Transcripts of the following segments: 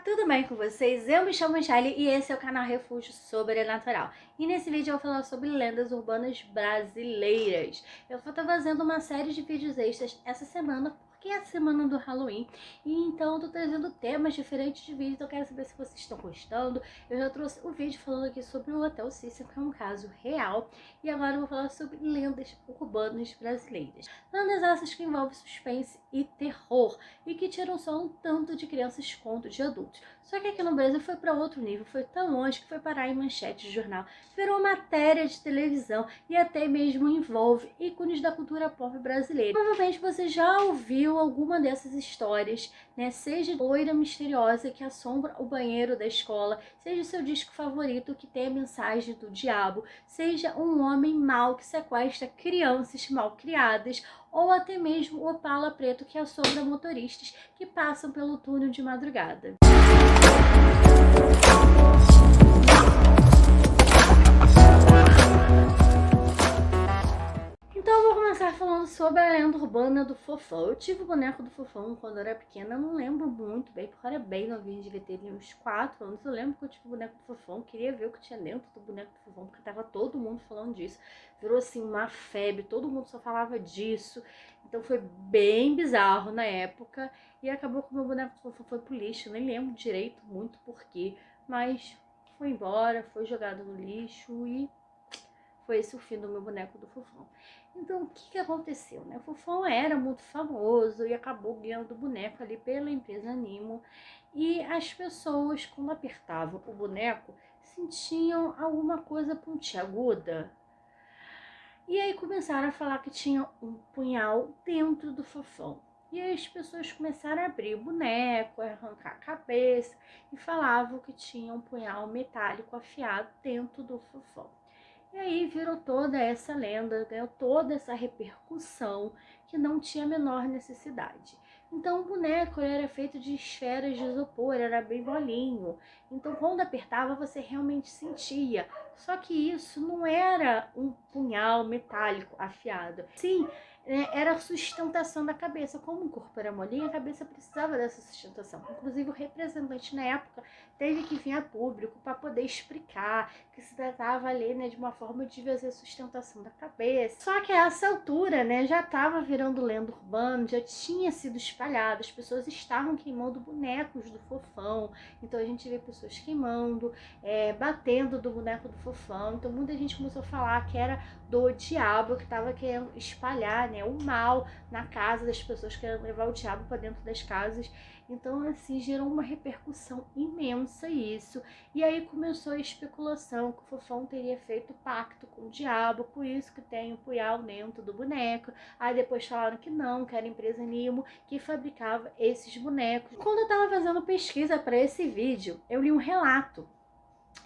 tudo bem com vocês? Eu me chamo Michelle e esse é o canal Refúgio Sobrenatural. E nesse vídeo eu vou falar sobre lendas urbanas brasileiras. Eu vou estar fazendo uma série de vídeos extras essa semana, porque é a semana do Halloween. E então eu tô trazendo temas diferentes de vídeos, então eu quero saber se vocês estão gostando. Eu já trouxe o vídeo falando aqui sobre o Hotel Cecil, que é um caso real. E agora eu vou falar sobre lendas urbanas brasileiras. Lendas essas que envolvem suspense e terror, e que tiram só um tanto de crianças conto de adultos. Só que aqui no Brasil foi para outro nível, foi tão longe que foi parar em manchete de jornal, virou matéria de televisão e até mesmo envolve ícones da cultura pop brasileira. Provavelmente você já ouviu alguma dessas histórias, né? Seja loira misteriosa que assombra o banheiro da escola, seja seu disco favorito que tem a mensagem do diabo, seja um homem mau que sequestra crianças mal criadas, ou até mesmo o Opala Preto que assombra motoristas que passam pelo túnel de madrugada. Então eu vou começar falando sobre a lenda urbana do Fofão. Eu tive o boneco do Fofão quando eu era pequena, eu não lembro muito bem, porque eu era bem novinha, devia ter uns 4 anos. Eu lembro que eu tive o boneco do Fofão, queria ver o que tinha dentro do boneco do Fofão, porque tava todo mundo falando disso. Virou assim uma febre, todo mundo só falava disso. Então foi bem bizarro na época e acabou que o meu boneco do Fofão foi pro lixo. Eu nem lembro direito muito porquê, mas foi embora, foi jogado no lixo e foi esse o fim do meu boneco do Fofão. Então, o que aconteceu, né? O Fofão era muito famoso e acabou ganhando o boneco ali pela empresa Nimo. E as pessoas, quando apertavam o boneco, sentiam alguma coisa pontiaguda. E aí começaram a falar que tinha um punhal dentro do Fofão. E aí as pessoas começaram a abrir o boneco, a arrancar a cabeça e falavam que tinha um punhal metálico afiado dentro do Fofão. E aí virou toda essa lenda, ganhou toda essa repercussão que não tinha a menor necessidade. Então o boneco era feito de esferas de isopor, era bem molinho. Então quando apertava você realmente sentia. Só que isso não era um punhal metálico afiado. Sim, era a sustentação da cabeça. Como o corpo era molinho, a cabeça precisava dessa sustentação. Inclusive o representante na época teve que vir a público para poder explicar que se tratava ali, né, de uma forma de fazer sustentação da cabeça. Só que a essa altura, né, já estava virando lenda urbana, já tinha sido espalhado, as pessoas estavam queimando bonecos do Fofão. Então a gente vê pessoas queimando, batendo do boneco do Fofão. Então muita gente começou a falar que era do diabo que estava querendo espalhar, né, o mal na casa das pessoas, querendo levar o diabo para dentro das casas. Então assim gerou uma repercussão imensa isso. E aí começou a especulação que o Fofão teria feito pacto com o diabo, por isso que tem o punhal dentro do boneco. Aí depois falaram que não, que era a empresa Nimo que fabricava esses bonecos. Quando eu tava fazendo pesquisa para esse vídeo, eu li um relato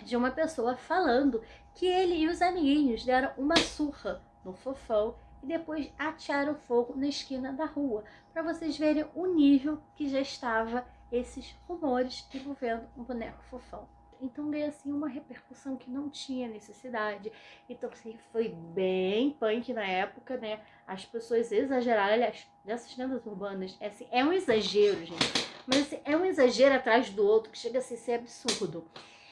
de uma pessoa falando que ele e os amiguinhos deram uma surra no Fofão e depois atearam fogo na esquina da rua, para vocês verem o nível que já estava esses rumores envolvendo um boneco Fofão. Então deu assim uma repercussão que não tinha necessidade. Então assim, foi bem punk na época, né? As pessoas exageraram, aliás, dessas lendas urbanas, assim, é um exagero, gente. Mas assim, é um exagero atrás do outro que chega a ser absurdo.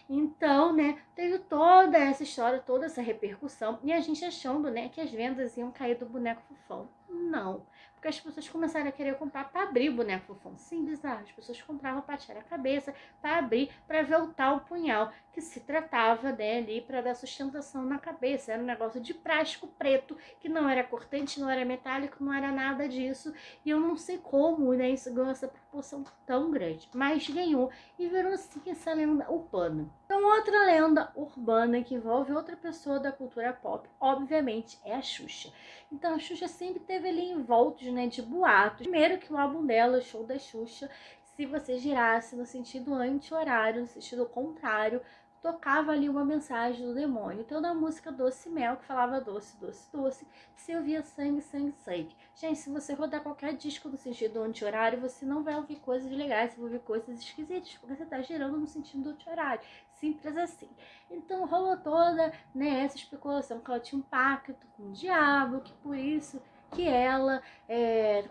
Então, né, teve toda essa história, toda essa repercussão, e a gente achando, né, que as vendas iam cair do boneco Fofão. Não, porque as pessoas começaram a querer comprar para abrir o boneco Fofão. Sim, bizarro, as pessoas compravam para tirar a cabeça, para abrir, para ver o tal punhal, que se tratava, né, ali para dar sustentação na cabeça. Era um negócio de plástico preto, que não era cortante, não era metálico, não era nada disso, e eu não sei como, né, isso ganhou essa proporção tão grande, mas ganhou e virou assim essa lenda urbana. Então outra lenda urbana que envolve outra pessoa da cultura pop, obviamente, é a Xuxa. Então a Xuxa sempre teve ali envoltos, né, de boatos. Primeiro que o álbum dela, o Show da Xuxa, se você girasse no sentido anti-horário, no sentido contrário, tocava ali uma mensagem do demônio. Então na música Doce Mel, que falava doce, doce, doce, se ouvia sangue, sangue, sangue. Gente, se você rodar qualquer disco no sentido anti-horário, você não vai ouvir coisas legais, você vai ouvir coisas esquisitas, porque você está girando no sentido anti-horário. Simples assim. Então rolou toda, né, essa especulação que ela tinha um pacto com o diabo, que por isso que ela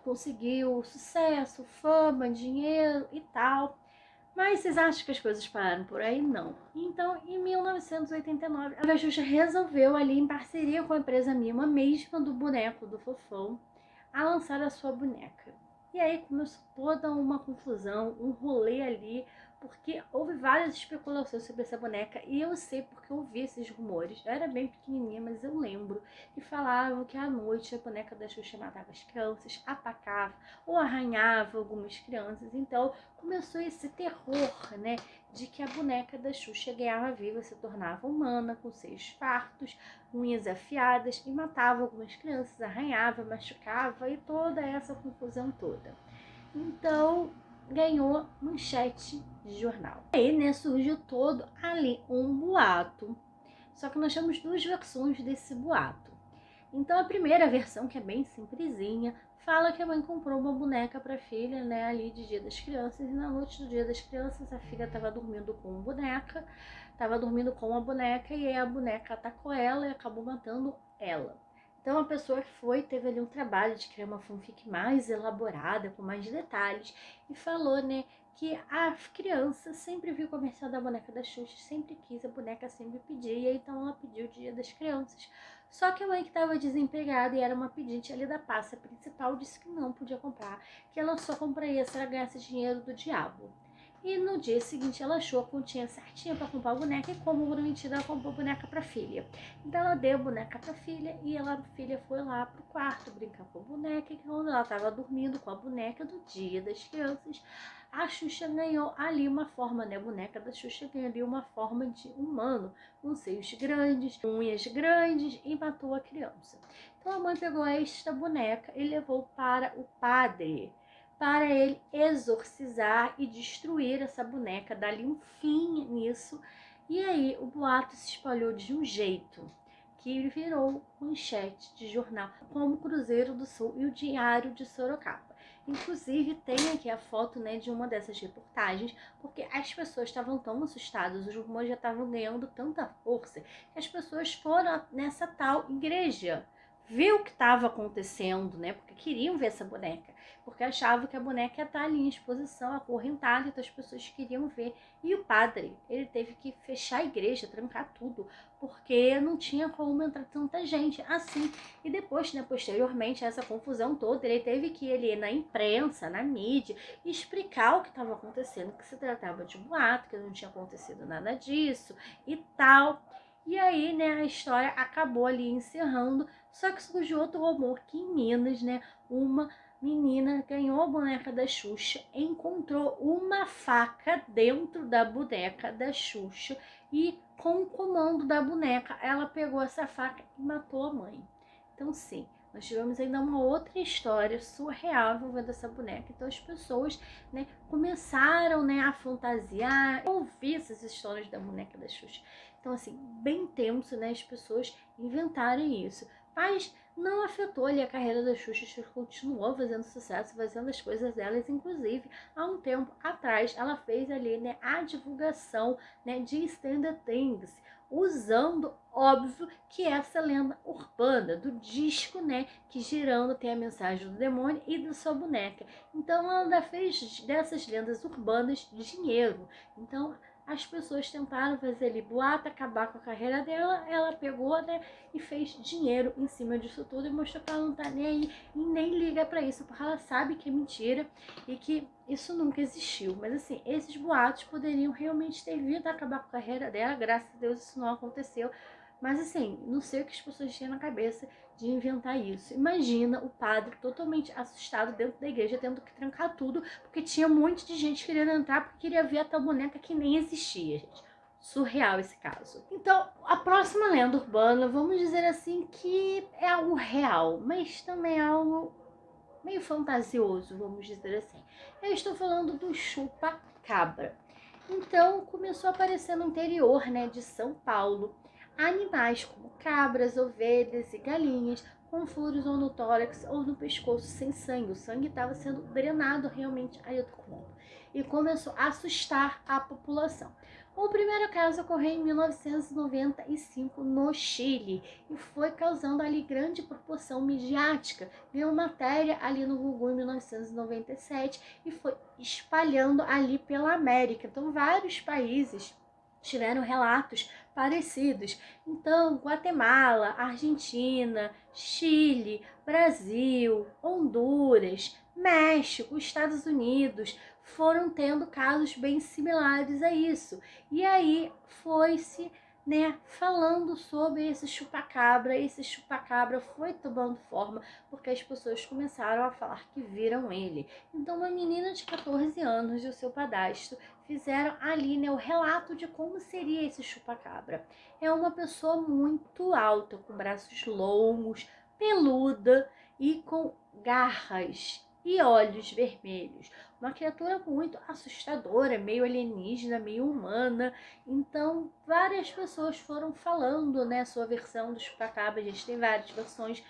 conseguiu sucesso, fama, dinheiro e tal. Mas vocês acham que as coisas pararam por aí? Não. Então, em 1989, a Xuxa resolveu ali, em parceria com a empresa Mima, mesma do boneco do Fofão, a lançar a sua boneca. E aí começou toda uma confusão, um rolê ali, porque houve várias especulações sobre essa boneca, e eu sei porque eu ouvi esses rumores. Eu era bem pequenininha, mas eu lembro que falavam que à noite a boneca da Xuxa matava as crianças, atacava ou arranhava algumas crianças. Então começou esse terror, né, de que a boneca da Xuxa ganhava viva, se tornava humana, com seios fartos, unhas afiadas, e matava algumas crianças, arranhava, machucava, e toda essa confusão toda. Então ganhou manchete de jornal. Aí, né, surgiu todo ali um boato. Só que nós temos duas versões desse boato. Então a primeira versão, que é bem simplesinha, fala que a mãe comprou uma boneca para a filha, né, ali de Dia das Crianças, e na noite do Dia das Crianças a filha estava dormindo com a boneca, e aí a boneca atacou ela e acabou matando ela. Então a pessoa que teve ali um trabalho de criar uma fanfic mais elaborada, com mais detalhes, e falou, né, que a criança sempre viu o comercial da boneca da Xuxa, sempre quis a boneca, sempre pedia, então ela pediu o Dia das Crianças. Só que a mãe, que estava desempregada e era uma pedinte ali da pasta principal, disse que não podia comprar, que ela só compraria se ela ganhasse dinheiro do diabo. E no dia seguinte ela achou a continha certinha para comprar a boneca, e como prometida, ela comprou a boneca para a filha. Então ela deu a boneca para a filha, e a filha foi lá pro quarto brincar com a boneca, e quando ela estava dormindo com a boneca do Dia das Crianças, a Xuxa ganhou ali uma forma, né? A boneca da Xuxa ganhou ali uma forma de humano, com seios grandes, unhas grandes, e matou a criança. Então a mãe pegou esta boneca e levou para o padre, para ele exorcizar e destruir essa boneca, dar-lhe um fim nisso. E aí o boato se espalhou de um jeito que virou manchete de jornal, como o Cruzeiro do Sul e o Diário de Sorocaba. Inclusive tem aqui a foto, né, de uma dessas reportagens, porque as pessoas estavam tão assustadas, os rumores já estavam ganhando tanta força, que as pessoas foram nessa tal igreja, viu o que estava acontecendo, né, porque queriam ver essa boneca, porque achavam que a boneca ia estar ali em exposição, acorrentada, então as pessoas queriam ver. E o padre, ele teve que fechar a igreja, trancar tudo, porque não tinha como entrar tanta gente assim. E depois, né, posteriormente a essa confusão toda, ele teve que ir na imprensa, na mídia, explicar o que estava acontecendo, que se tratava de boato, que não tinha acontecido nada disso e tal. E aí, né, a história acabou ali encerrando, só que surgiu outro rumor que em Minas, né, uma menina ganhou a boneca da Xuxa, encontrou uma faca dentro da boneca da Xuxa, e com o comando da boneca ela pegou essa faca e matou a mãe. Então sim, nós tivemos ainda uma outra história surreal envolvendo essa boneca. Então as pessoas, né, começaram, né, a fantasiar, ouvir essas histórias da boneca da Xuxa. Então assim, bem tenso, né, as pessoas inventarem isso. Mas não afetou ali a carreira da Xuxa. Xuxa continuou fazendo sucesso, fazendo as coisas delas. Inclusive, há um tempo atrás, ela fez ali, né, a divulgação, né, de Stranger Things, usando, óbvio, que essa lenda urbana do disco, né, que girando tem a mensagem do demônio e da sua boneca. Então ela ainda fez dessas lendas urbanas dinheiro. Então as pessoas tentaram fazer ali boato, acabar com a carreira dela, ela pegou, né, e fez dinheiro em cima disso tudo, e mostrou que ela não tá nem aí e nem liga pra isso, porque ela sabe que é mentira e que isso nunca existiu. Mas assim, esses boatos poderiam realmente ter vindo a acabar com a carreira dela, graças a Deus isso não aconteceu. Mas assim, não sei o que as pessoas tinham na cabeça de inventar isso. Imagina o padre totalmente assustado dentro da igreja, tendo que trancar tudo, porque tinha um monte de gente querendo entrar, porque queria ver a tal boneca que nem existia, gente. Surreal esse caso. Então, a próxima lenda urbana, vamos dizer assim, que é algo real, mas também é algo meio fantasioso, vamos dizer assim. Eu estou falando do chupa-cabra. Então, começou a aparecer no interior, né, de São Paulo, animais como cabras, ovelhas e galinhas com furos ou no tórax ou no pescoço sem sangue. O sangue estava sendo drenado realmente aí do corpo. e começou a assustar a população. O primeiro caso ocorreu em 1995 no Chile e foi causando ali grande proporção midiática. Ganhou matéria ali no Google em 1997 e foi espalhando ali pela América. Então, vários países tiveram relatos parecidos. Então, Guatemala, Argentina, Chile, Brasil, Honduras, México, Estados Unidos foram tendo casos bem similares a isso. E aí foi-se, né, falando sobre esse chupacabra foi tomando forma porque as pessoas começaram a falar que viram ele. Então, uma menina de 14 anos e o seu padrasto fizeram ali, né, o relato de como seria esse chupacabra. É uma pessoa muito alta, com braços longos, peluda e com garras e olhos vermelhos. Uma criatura muito assustadora, meio alienígena, meio humana. Então, várias pessoas foram falando, né, sua versão do chupacabra. A gente tem várias versões.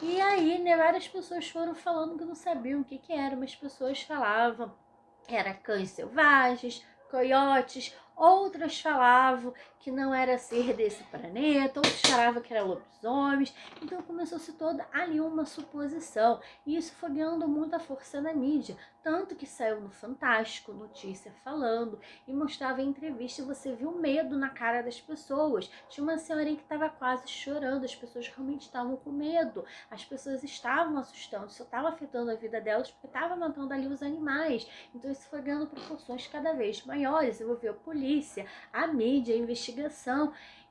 E aí, né, várias pessoas foram falando que não sabiam o que era, mas pessoas falavam era cães selvagens, coiotes, outras falavam que não era ser desse planeta, outros falavam que era lobisomens. Então começou-se toda ali uma suposição, e isso foi ganhando muita força na mídia, tanto que saiu no Fantástico notícia falando e mostrava em entrevista, e você viu medo na cara das pessoas. Tinha uma senhorinha que estava quase chorando, as pessoas realmente estavam com medo, as pessoas estavam assustando, isso estava afetando a vida delas porque estava matando ali os animais. Então isso foi ganhando proporções cada vez maiores, envolveu a polícia, a mídia, a investigação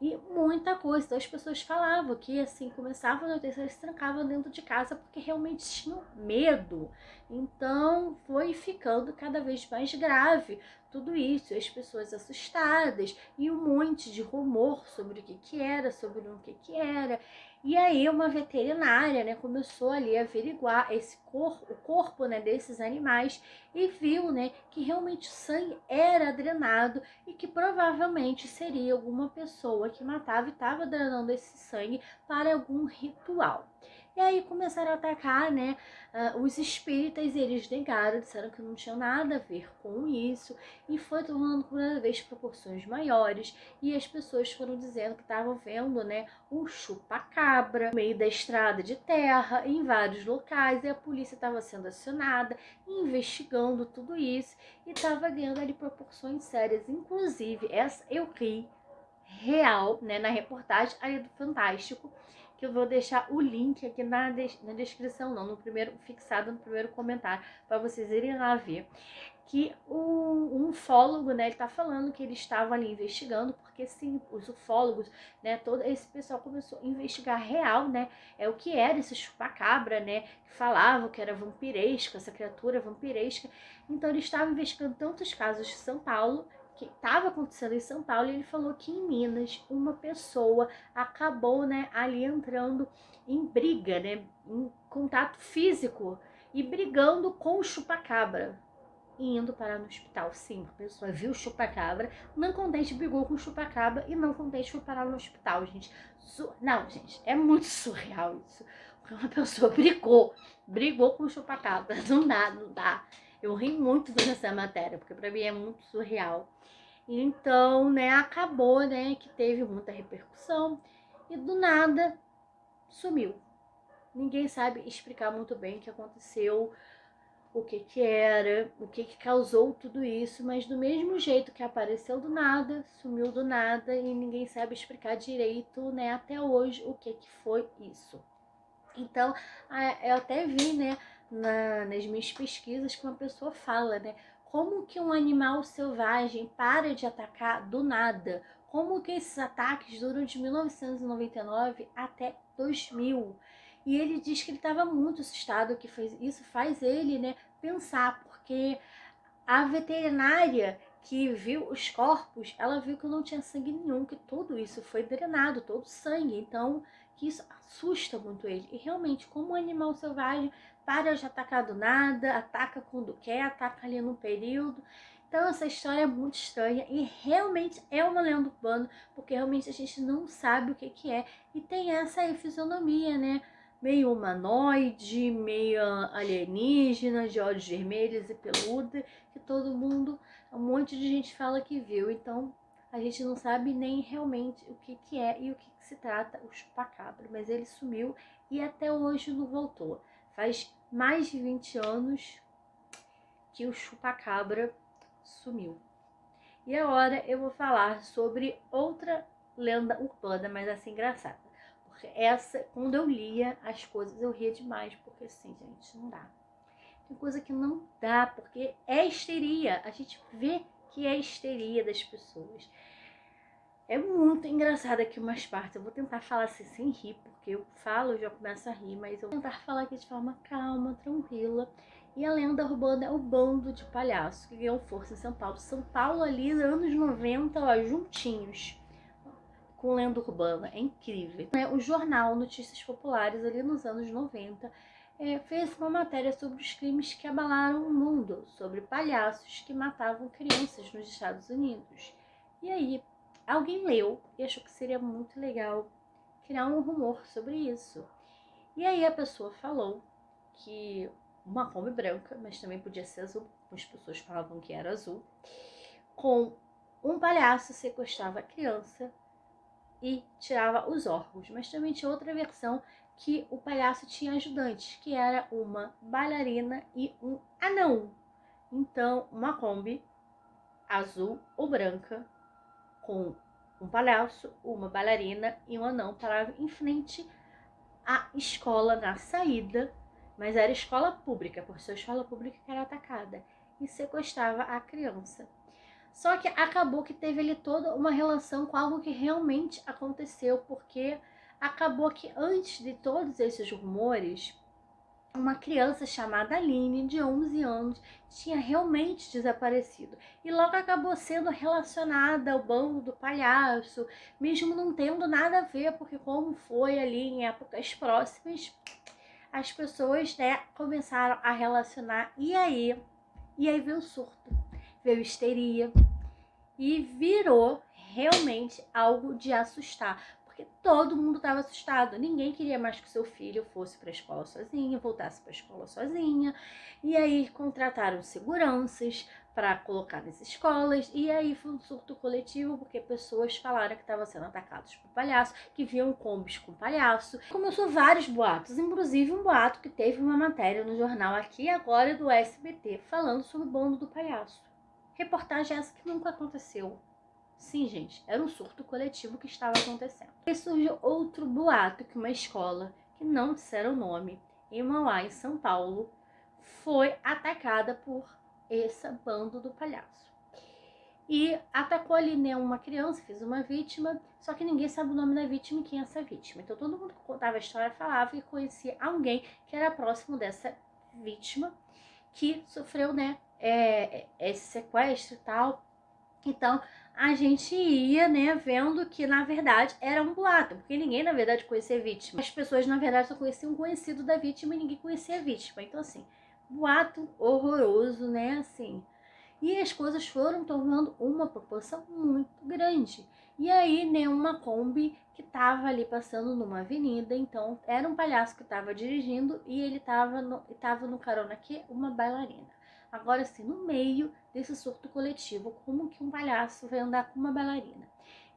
e muita coisa. Então as pessoas falavam que assim, começavam a notícia, eles se trancavam dentro de casa porque realmente tinham medo. Então foi ficando cada vez mais grave tudo isso, as pessoas assustadas e um monte de rumor sobre o que era, sobre o que era. E aí uma veterinária, né, começou ali a averiguar o corpo, né, desses animais e viu, né, que realmente o sangue era drenado e que provavelmente seria alguma pessoa que matava e estava drenando esse sangue para algum ritual. E aí começaram a atacar, né, os espíritas, e eles negaram, disseram que não tinha nada a ver com isso, e foi tomando cada vez proporções maiores, e as pessoas foram dizendo que estavam vendo, né, o chupacabra no meio da estrada de terra, em vários locais, e a polícia estava sendo acionada, investigando tudo isso, e estava ganhando ali proporções sérias. Inclusive, essa eu ri real, né, na reportagem ali do Fantástico, que eu vou deixar o link aqui na descrição, não, no primeiro, fixado no primeiro comentário, para vocês irem lá ver, que um ufólogo, né, ele tá falando que eles estavam ali investigando, porque sim, os ufólogos, né, todo esse pessoal começou a investigar real, né, o que era esse chupacabra, né, que falavam que era vampiresco, essa criatura vampiresca. Então eles estavam investigando tantos casos de São Paulo, que estava acontecendo em São Paulo, e ele falou que em Minas uma pessoa acabou, né, ali entrando em briga, né, em contato físico e brigando com o chupacabra e indo parar no hospital. Sim, a pessoa viu o chupacabra, não contente brigou com o chupacabra e não contente foi parar no hospital, gente. Não, gente, é muito surreal isso. Uma pessoa brigou com o chupacabra, não dá, não dá. Eu ri muito dessa matéria, porque pra mim é muito surreal. Então, né, acabou, né, que teve muita repercussão e do nada sumiu. Ninguém sabe explicar muito bem o que aconteceu, o que era, o que causou tudo isso, mas do mesmo jeito que apareceu do nada, sumiu do nada e ninguém sabe explicar direito, né, até hoje o que foi isso. Então, eu até vi, né, nas minhas pesquisas que uma pessoa fala, né, como que um animal selvagem para de atacar do nada? Como que esses ataques duram de 1999 até 2000? E ele diz que ele estava muito assustado, que isso faz ele, né, pensar, porque a veterinária que viu os corpos, ela viu que não tinha sangue nenhum, que tudo isso foi drenado, todo sangue. Então, que isso assusta muito ele. E realmente, como um animal selvagem para de atacar do nada, ataca quando quer, ataca ali num período. Então, essa história é muito estranha e realmente é uma lenda urbana, porque realmente a gente não sabe o que é. E tem essa aí fisionomia, né? meio humanoide, meio alienígena, de olhos vermelhos e peluda, que todo mundo, um monte de gente fala que viu. Então a gente não sabe nem realmente o que é e o que se trata o chupacabra, mas ele sumiu e até hoje não voltou. Faz mais de 20 anos que o chupacabra sumiu. E agora eu vou falar sobre outra lenda urbana, mas assim engraçada. Porque essa, quando eu lia as coisas, eu ria demais, porque assim, gente, não dá. Tem coisa que não dá, porque é histeria. A gente vê que é histeria das pessoas. É muito engraçado aqui umas partes. Eu vou tentar falar assim sem rir, porque eu falo e já começo a rir, mas eu vou tentar falar aqui de forma calma, tranquila. E a lenda urbana é o bando de palhaços que ganhou força em São Paulo. São Paulo ali, anos 90, ó, juntinhos com lenda urbana. É incrível. O jornal Notícias Populares, ali nos anos 90, fez uma matéria sobre os crimes que abalaram o mundo, sobre palhaços que matavam crianças nos Estados Unidos. E aí, alguém leu e achou que seria muito legal criar um rumor sobre isso. E aí a pessoa falou que uma Kombi branca, mas também podia ser azul, as pessoas falavam que era azul, com um palhaço sequestrava a criança e tirava os órgãos. Mas também tinha outra versão que o palhaço tinha ajudantes, que era uma bailarina e um anão. Então, uma Kombi azul ou branca com um palhaço, uma bailarina e um anão paravam em frente à escola na saída, mas era escola pública, por ser escola pública que era atacada, e sequestrava a criança. Só que acabou que teve ali toda uma relação com algo que realmente aconteceu, porque acabou que antes de todos esses rumores, uma criança chamada Aline, de 11 anos, tinha realmente desaparecido. E logo acabou sendo relacionada ao bando do palhaço, mesmo não tendo nada a ver, porque como foi ali em épocas próximas, as pessoas, né, começaram a relacionar. E aí veio o surto, veio histeria, e virou realmente algo de assustar, porque todo mundo estava assustado, ninguém queria mais que o seu filho fosse para a escola sozinho, voltasse para a escola sozinha, e aí contrataram seguranças para colocar nas escolas, e aí foi um surto coletivo, porque pessoas falaram que estavam sendo atacados por palhaço, que viam combis com palhaço. Começou vários boatos, inclusive um boato que teve uma matéria no jornal Aqui e Agora do SBT, falando sobre o bando do palhaço. Reportagem essa que nunca aconteceu. Sim, gente, era um surto coletivo que estava acontecendo. E surgiu outro boato que uma escola, que não disseram o nome, em Mauá, em São Paulo, foi atacada por esse bando do palhaço. E atacou ali, né, uma criança, fez uma vítima, só que ninguém sabe o nome da vítima e quem é essa vítima. Então todo mundo que contava a história falava que conhecia alguém que era próximo dessa vítima, que sofreu, né, esse sequestro e tal. Então a gente ia, né, vendo que na verdade era um boato, porque ninguém na verdade conhecia a vítima. As pessoas na verdade só conheciam um conhecido da vítima e ninguém conhecia a vítima. Então assim, boato horroroso, né, assim. E as coisas foram tomando uma proporção muito grande. E aí, né, uma Kombi que estava ali passando numa avenida, então era um palhaço que estava dirigindo e ele estava no carona aqui, uma bailarina. Agora sim, no meio desse surto coletivo, como que um palhaço vai andar com uma bailarina?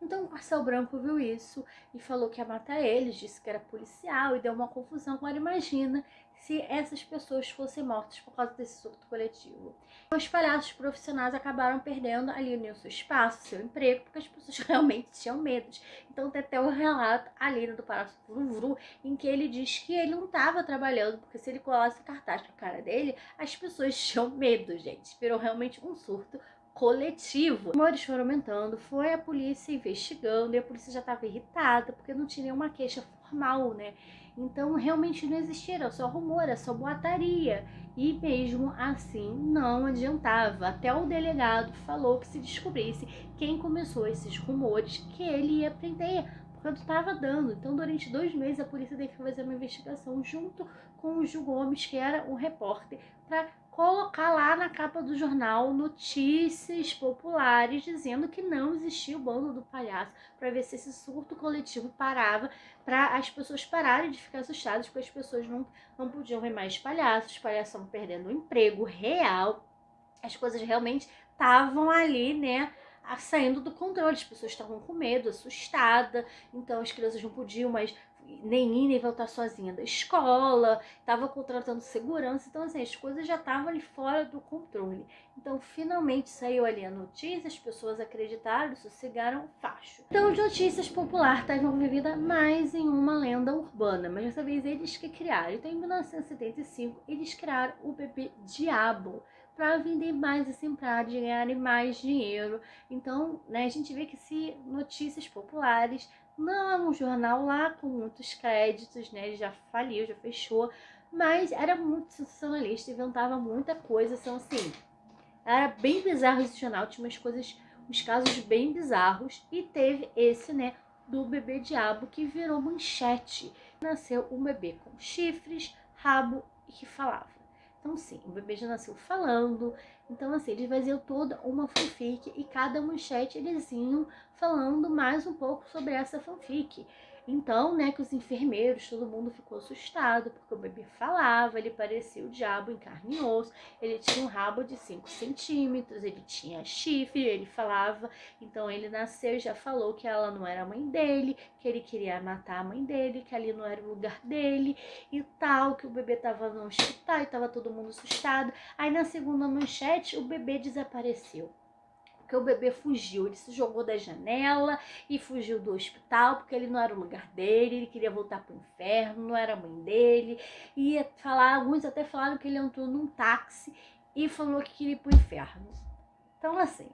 Então o Marcel Branco viu isso e falou que ia matar eles, disse que era policial e deu uma confusão. Agora imagina se essas pessoas fossem mortas por causa desse surto coletivo. Os palhaços profissionais acabaram perdendo ali o seu espaço, seu emprego, porque as pessoas realmente tinham medo. Então tem até um relato ali do Palhaço Vru, em que ele diz que ele não estava trabalhando, porque se ele colasse cartaz na cara dele, as pessoas tinham medo, gente. Virou realmente um surto coletivo. Os rumores foram aumentando, foi a polícia investigando e a polícia já estava irritada porque não tinha nenhuma queixa formal, né? Então realmente não existia, era só rumor, era só boataria. E mesmo assim não adiantava. Até o delegado falou que se descobrisse quem começou esses rumores, que ele ia prender, porque não estava dando. Então durante 2 meses a polícia teve que fazer uma investigação junto com o Gil Gomes, que era um repórter, para colocar lá na capa do jornal notícias populares dizendo que não existia o bando do palhaço, para ver se esse surto coletivo parava, para as pessoas pararem de ficar assustadas, porque as pessoas não podiam ver mais palhaços, os palhaços estavam perdendo o emprego real, as coisas realmente estavam ali, né, saindo do controle, as pessoas estavam com medo, assustadas, então as crianças não podiam mais nem ir nem voltar sozinha da escola, estava contratando segurança, então assim, as coisas já estavam ali fora do controle. Então finalmente saiu ali a notícia, as pessoas acreditaram, sossegaram o facho. Então Notícias Popular está envolvida mais em uma lenda urbana, mas dessa vez eles que criaram. Então em 1975 eles criaram o bebê Diabo, para vender mais assim, para ganharem mais dinheiro. Então, né, a gente vê que se Notícias Populares não é um jornal lá com muitos créditos, né, ele já faliu, já fechou, mas era muito sensacionalista, inventava muita coisa, então assim, era bem bizarro esse jornal, tinha umas coisas, uns casos bem bizarros, e teve esse, né, do bebê diabo que virou manchete. Nasceu um bebê com chifres, rabo e que falava. Então, sim, o bebê já nasceu falando. Então, assim, eles faziam toda uma fanfic e cada manchete eles iam falando mais um pouco sobre essa fanfic. Então, né, que os enfermeiros, todo mundo ficou assustado, porque o bebê falava, ele parecia o diabo em carne e osso, ele tinha um rabo de 5 centímetros, ele tinha chifre, ele falava, então ele nasceu e já falou que ela não era a mãe dele, que ele queria matar a mãe dele, que ali não era o lugar dele e tal, que o bebê tava no hospital e tava todo mundo assustado. Aí na segunda manchete, o bebê desapareceu. Porque o bebê fugiu, ele se jogou da janela e fugiu do hospital, porque ele não era o lugar dele, ele queria voltar pro inferno, não era a mãe dele. E falar, alguns até falaram que ele entrou num táxi e falou que queria ir pro inferno. Então, assim,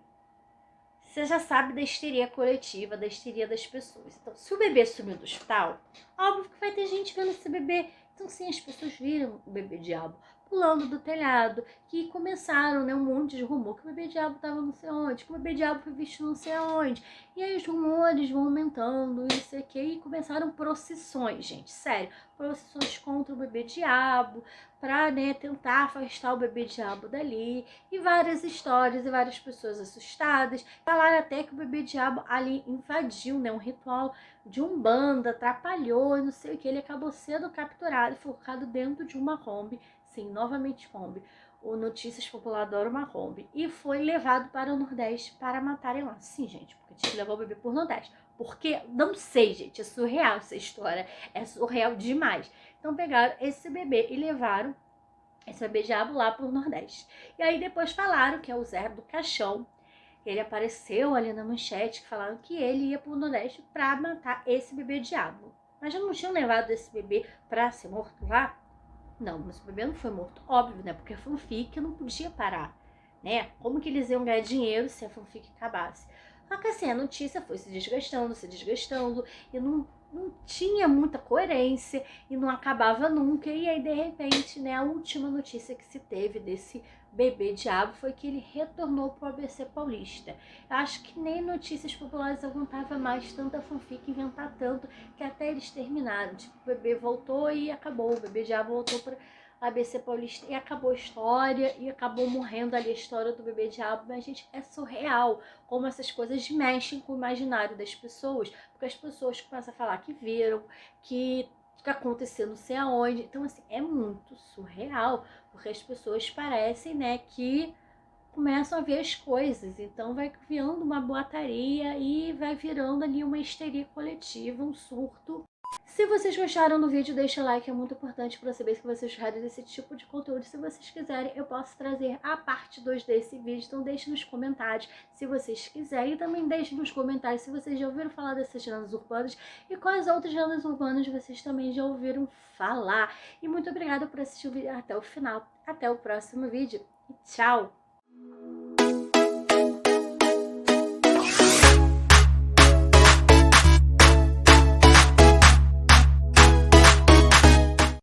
você já sabe da histeria coletiva, da histeria das pessoas. Então, se o bebê sumiu do hospital, óbvio que vai ter gente vendo esse bebê. Então, sim, as pessoas viram o bebê diabo pulando do telhado, que começaram, né, um monte de rumor que o bebê diabo estava não sei onde, que o bebê diabo foi visto não sei aonde. E aí os rumores vão aumentando, e não sei o que, e começaram procissões, gente, sério, procissões contra o bebê diabo, para, né, tentar afastar o bebê diabo dali, e várias histórias e várias pessoas assustadas. Falaram até que o bebê diabo ali invadiu, né, um ritual de umbanda, atrapalhou e não sei o que, ele acabou sendo capturado e colocado dentro de uma Kombi, sim, novamente Kombi, o Notícias Popular adora uma Kombi, e foi levado para o Nordeste para matarem lá. Sim, gente, porque tinha que levar o bebê por Nordeste. Porque, não sei, gente, é surreal essa história, é surreal demais. Então pegaram esse bebê e levaram esse bebê diabo lá pro Nordeste. E aí depois falaram que é o Zé do Caixão, ele apareceu ali na manchete, que falaram que ele ia pro Nordeste pra matar esse bebê diabo. Mas já não tinham levado esse bebê pra ser morto lá? Não, mas o bebê não foi morto, óbvio, né? Porque a fanfic não podia parar, né? Como que eles iam ganhar dinheiro se a fanfic acabasse? Só que assim, a notícia foi se desgastando, e não tinha muita coerência, e não acabava nunca. E aí, de repente, né, a última notícia que se teve desse bebê diabo foi que ele retornou pro ABC Paulista. Eu acho que nem Notícias Populares aguentava mais tanta fanfic, inventar tanto, que até eles terminaram. Tipo, o bebê voltou e acabou, o bebê diabo voltou para ABC Paulista e acabou a história, e acabou morrendo ali a história do bebê diabo. Mas, gente, é surreal como essas coisas mexem com o imaginário das pessoas, porque as pessoas começam a falar que viram, que aconteceu não sei aonde. Então, assim, é muito surreal, porque as pessoas parecem, né, que começam a ver as coisas, então vai virando uma boataria e vai virando ali uma histeria coletiva, um surto. Se vocês gostaram do vídeo, deixa o like, é muito importante para saber se vocês gostaram desse tipo de conteúdo. Se vocês quiserem, eu posso trazer a parte 2 desse vídeo, então deixe nos comentários se vocês quiserem. E também deixe nos comentários se vocês já ouviram falar dessas lendas urbanas e quais outras lendas urbanas vocês também já ouviram falar. E muito obrigada por assistir o vídeo até o final. Até o próximo vídeo e tchau!